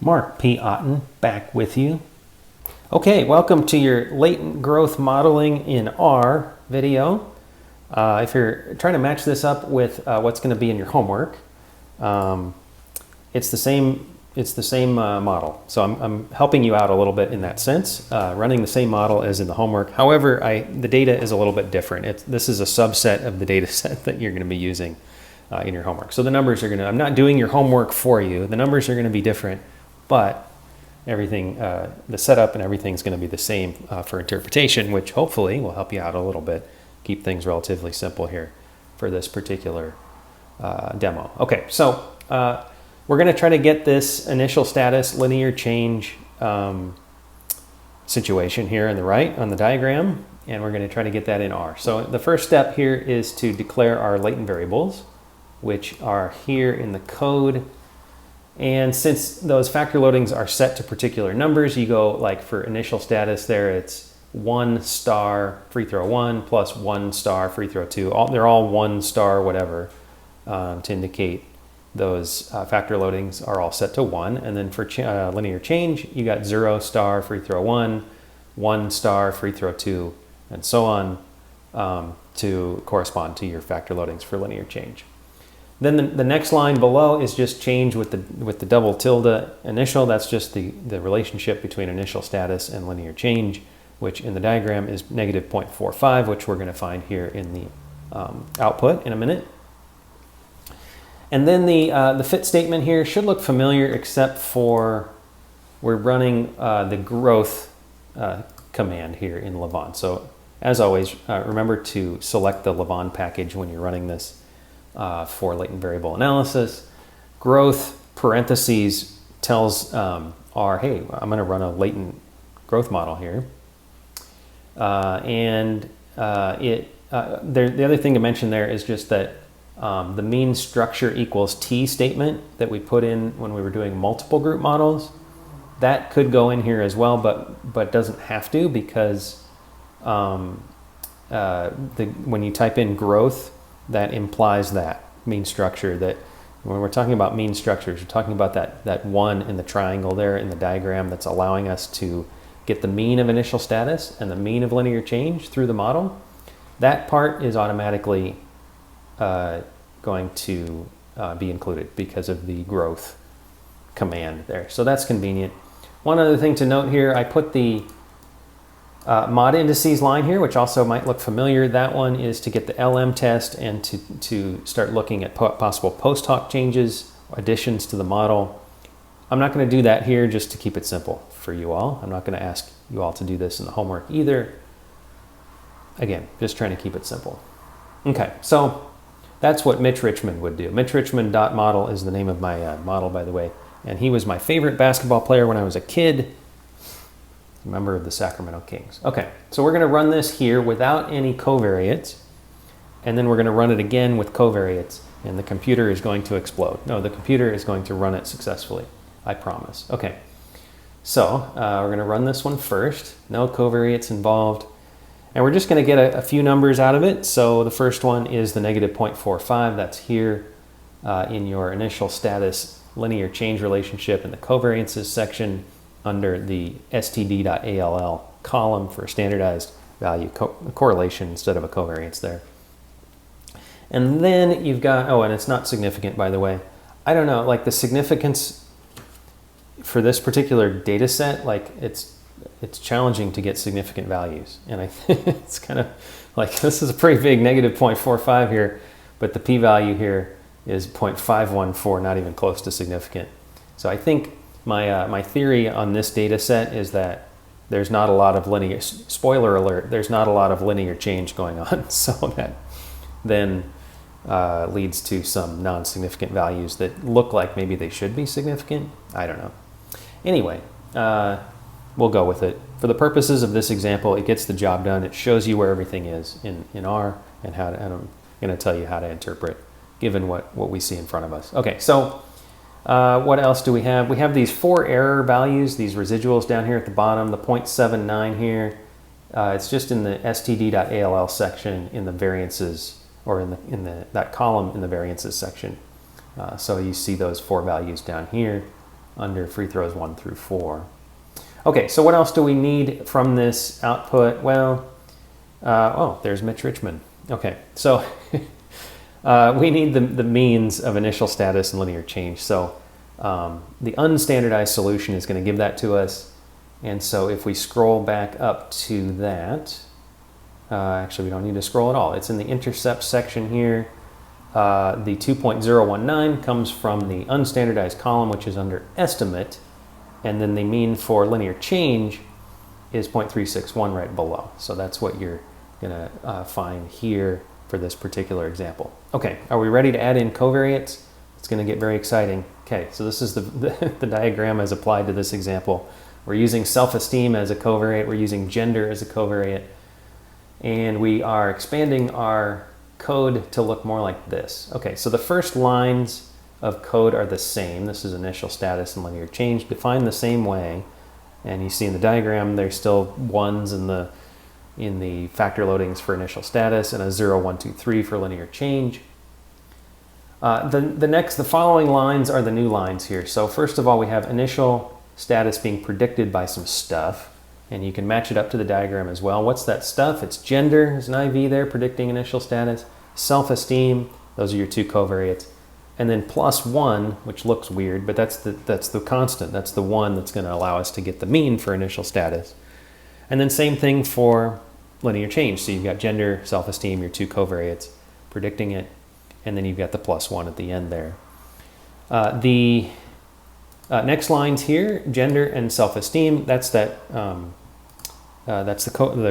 Mark P. Otten back with you. Okay, welcome to your latent growth modeling in R video. If you're trying to match this up with what's going to be in your homework, it's the same model. So I'm helping you out a little bit in that sense, running the same model as in the homework. However, the data is a little bit different. This is a subset of the data set that you're going to be using in your homework. So the numbers are I'm not doing your homework for you. The numbers are going to be different, but everything, the setup and everything's going to be the same for interpretation, which hopefully will help you out a little bit, keep things relatively simple here for this particular demo. Okay, so we're going to try to get this initial status linear change situation here on the right on the diagram, and we're going to try to get that in R. So the first step here is to declare our latent variables, which are here in the code. And since those factor loadings are set to particular numbers, you go like for initial status there, it's 1 star free throw 1 plus 1 star free throw 2. They're all 1 star whatever to indicate those factor loadings are all set to 1. And then for linear change, you got 0 star free throw 1, 1 star free throw 2, and so on to correspond to your factor loadings for linear change. Then the next line below is just change with the double tilde initial. That's just the relationship between initial status and linear change, which in the diagram is negative 0.45, which we're going to find here in the output in a minute. And then the fit statement here should look familiar, except for we're running the growth command here in Latent. So as always, remember to select the Latent package when you're running this. For latent variable analysis. Growth parentheses tells R, hey, I'm going to run a latent growth model here. The other thing to mention there is just that the mean structure equals T statement that we put in when we were doing multiple group models, that could go in here as well, but doesn't have to, because when you type in growth, that implies that mean structure. That when we're talking about mean structures, we're talking about that one in the triangle there in the diagram that's allowing us to get the mean of initial status and the mean of linear change through the model. That part is automatically going to be included because of the growth command there. So that's convenient. One other thing to note here, I put the mod indices line here, which also might look familiar. That one is to get the LM test and to start looking at possible post hoc changes, additions to the model. I'm not going to do that here, just to keep it simple for you all. I'm not going to ask you all to do this in the homework either. Again, just trying to keep it simple. Okay, so that's what Mitch Richmond would do. Mitch Richmond .model is the name of my model, by the way. And he was my favorite basketball player when I was a kid. Member of the Sacramento Kings. Okay, so we're going to run this here without any covariates, and then we're going to run it again with covariates, and the computer is going to explode. No, the computer is going to run it successfully, I promise. Okay, so we're going to run this one first. No covariates involved, and we're just going to get a few numbers out of it. So the first one is the negative 0.45. That's here in your initial status linear change relationship in the covariances section, under the std.all column for standardized value correlation instead of a covariance there. And then you've got, and it's not significant, by the way. I don't know, like the significance for this particular data set, like it's challenging to get significant values. And I think it's kind of like, this is a pretty big negative 0.45 here, but the p-value here is 0.514, not even close to significant. So I think my theory on this data set is that there's not a lot of linear, spoiler alert, there's not a lot of linear change going on. So that then leads to some non-significant values that look like maybe they should be significant. I don't know. Anyway, we'll go with it. For the purposes of this example, it gets the job done. It shows you where everything is in R, and I'm going to tell you how to interpret given what we see in front of us. Okay, so what else do we have? We have these 4 error values, these residuals down here at the bottom, the 0.79 here. It's just in the std.all section in the variances, or that column in the variances section. So you see those 4 values down here. under free throws 1 through 4. Okay, so what else do we need from this output? Well, oh, there's Mitch Richmond. Okay, so we need the means of initial status and linear change. So the unstandardized solution is going to give that to us. And so if we scroll back up to that, actually we don't need to scroll at all. It's in the intercept section here. The 2.019 comes from the unstandardized column, which is under estimate. And then the mean for linear change is 0.361 right below. So that's what you're going to find here for this particular example. Okay, are we ready to add in covariates? It's going to get very exciting. Okay, so this is the diagram as applied to this example. We're using self-esteem as a covariate. We're using gender as a covariate. And we are expanding our code to look more like this. Okay, so the first lines of code are the same. This is initial status and linear change, defined the same way. And you see in the diagram, there's still ones in the factor loadings for initial status and a 0, 1, 2, 3 for linear change. The following lines are the new lines here. So first of all, we have initial status being predicted by some stuff, and you can match it up to the diagram as well. What's that stuff? It's gender, there's an IV there predicting initial status, self-esteem, those are your two covariates, and then +1, which looks weird, but that's the constant, that's the one that's going to allow us to get the mean for initial status. And then same thing for linear change. So you've got gender, self-esteem, your two covariates predicting it, and then you've got the +1 at the end there. The next lines here, gender and self-esteem, that's the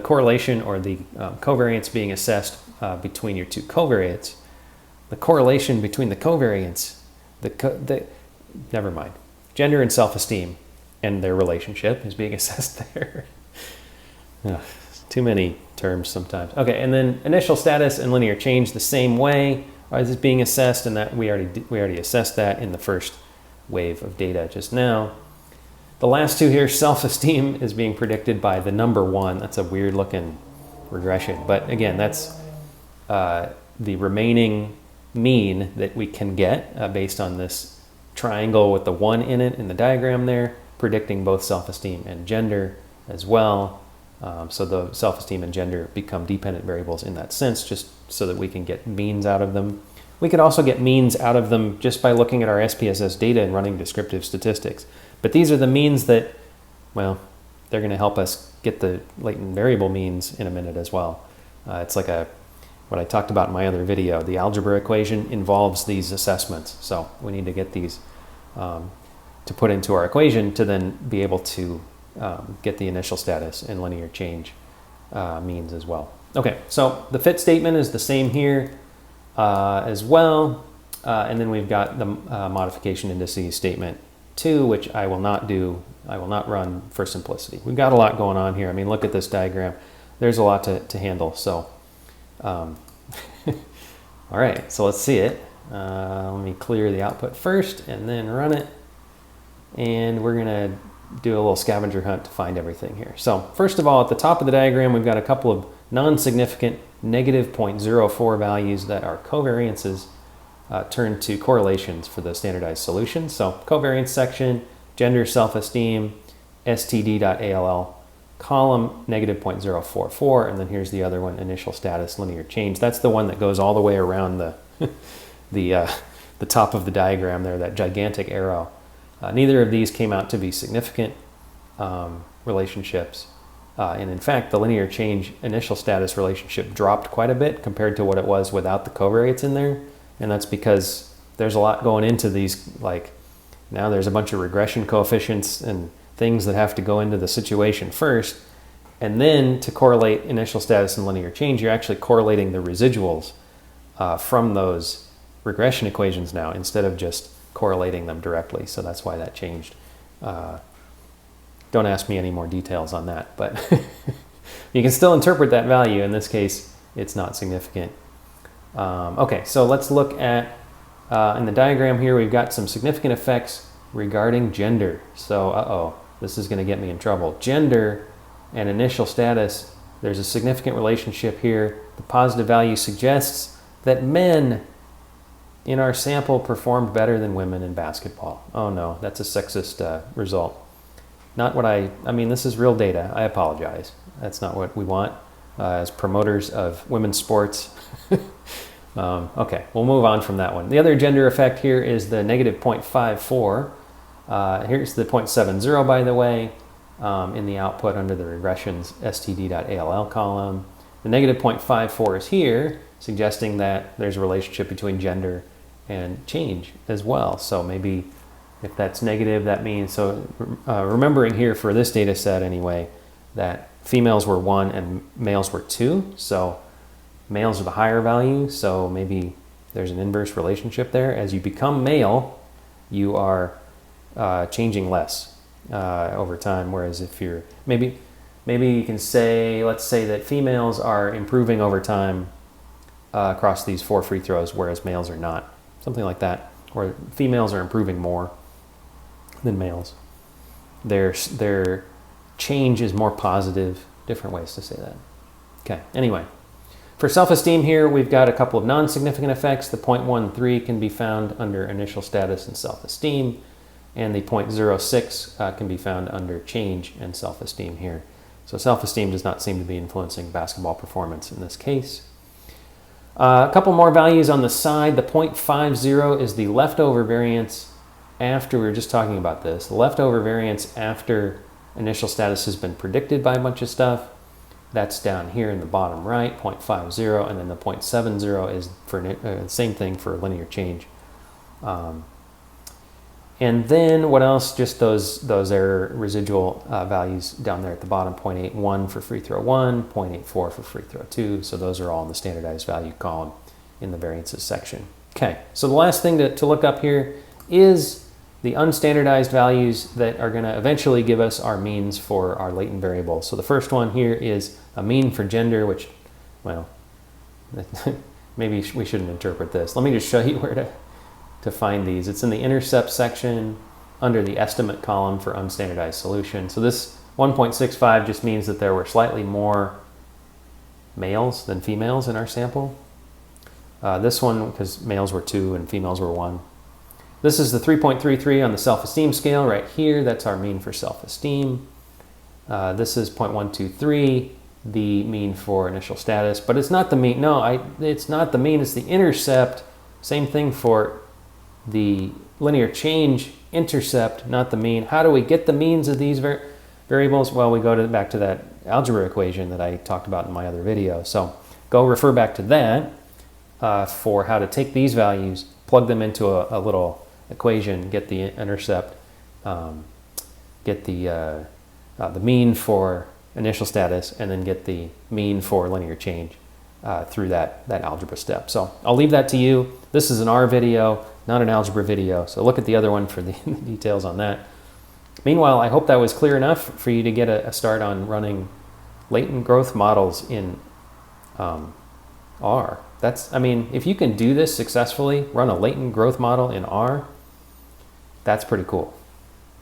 correlation or the covariance being assessed between your two covariates. The correlation between the covariance, never mind. Gender and self-esteem and their relationship is being assessed there. Too many terms sometimes. Okay, and then initial status and linear change the same way is being assessed, and that we already assessed that in the first wave of data just now. The last two here, self-esteem is being predicted by the number 1. That's a weird looking regression, but again, that's the remaining mean that we can get based on this triangle with the 1 in it in the diagram there, predicting both self-esteem and gender as well. So the self-esteem and gender become dependent variables in that sense, just so that we can get means out of them. We could also get means out of them just by looking at our SPSS data and running descriptive statistics. But these are the means that, well, they're going to help us get the latent variable means in a minute as well. It's like what I talked about in my other video. The algebra equation involves these assessments. So we need to get these to put into our equation to then be able to get the initial status and linear change means as well. Okay, so the fit statement is the same here as well. And then we've got the modification indices statement 2, which I will not do. I will not run for simplicity. We've got a lot going on here. I mean, look at this diagram. There's a lot to handle. So, all right, so let's see it. Let me clear the output first and then run it. And we're going to do a little scavenger hunt to find everything here. So first of all, at the top of the diagram, we've got a couple of non-significant negative 0.04 values that are covariances turned to correlations for the standardized solution. So covariance section, gender, self-esteem, std.all, column negative 0.044, and then here's the other one, initial status, linear change. That's the one that goes all the way around the top of the diagram there, that gigantic arrow. Neither of these came out to be significant relationships. And in fact, the linear change initial status relationship dropped quite a bit compared to what it was without the covariates in there. And that's because there's a lot going into these, like now there's a bunch of regression coefficients and things that have to go into the situation first. And then to correlate initial status and linear change, you're actually correlating the residuals from those regression equations now instead of just correlating them directly. So that's why that changed. Don't ask me any more details on that, but you can still interpret that value. In this case, it's not significant. Okay, so let's look at, in the diagram here, we've got some significant effects regarding gender. So, this is going to get me in trouble. Gender and initial status, there's a significant relationship here. The positive value suggests that men in our sample performed better than women in basketball. Oh no, that's a sexist result. Not what I mean, this is real data. I apologize. That's not what we want as promoters of women's sports. Okay, we'll move on from that one. The other gender effect here is the negative 0.54. Here's the 0.70, by the way, in the output under the regressions std.all column. The negative 0.54 is here, suggesting that there's a relationship between gender and change as well. So maybe if that's negative, that means, so remembering here for this data set anyway, that females were 1 and males were 2. So males are the higher value, so maybe there's an inverse relationship there. As you become male, you are changing less over time, whereas if you're, maybe you can say, let's say that females are improving over time across these 4 free throws, whereas males are not. Something like that, or females are improving more than males. Their change is more positive. Different ways to say that. Okay, anyway. For self-esteem here, we've got a couple of non-significant effects. The 0.13 can be found under initial status and self-esteem, and the 0.06 can be found under change and self-esteem here. So self-esteem does not seem to be influencing basketball performance in this case. A couple more values on the side. The 0.50 is the leftover variance after, we were just talking about this, the leftover variance after initial status has been predicted by a bunch of stuff. That's down here in the bottom right, 0.50, and then the 0.70 is for the same thing for linear change. And then what else? Just those error residual values down there at the bottom, 0.81 for free throw 1, 0.84 for free throw 2. So those are all in the standardized value column in the variances section. Okay, so the last thing to look up here is the unstandardized values that are going to eventually give us our means for our latent variables. So the first one here is a mean for gender, which, well, maybe we shouldn't interpret this. Let me just show you where to find these. It's in the intercept section under the estimate column for unstandardized solution. So this 1.65 just means that there were slightly more males than females in our sample. This one, because males were 2 and females were 1. This is the 3.33 on the self-esteem scale right here. That's our mean for self-esteem. This is 0.123, the mean for initial status, but it's not the mean. No, it's not the mean, it's the intercept. Same thing for the linear change intercept, not the mean. How do we get the means of these variables? Well, we go back to that algebra equation that I talked about in my other video. So go refer back to that for how to take these values, plug them into a little equation, get the intercept, get the mean for initial status, and then get the mean for linear change through that algebra step. So I'll leave that to you. This is an R video, not an algebra video, so look at the other one for the details on that. Meanwhile, I hope that was clear enough for you to get a start on running latent growth models in R. I mean, if you can do this successfully, run a latent growth model in R, that's pretty cool.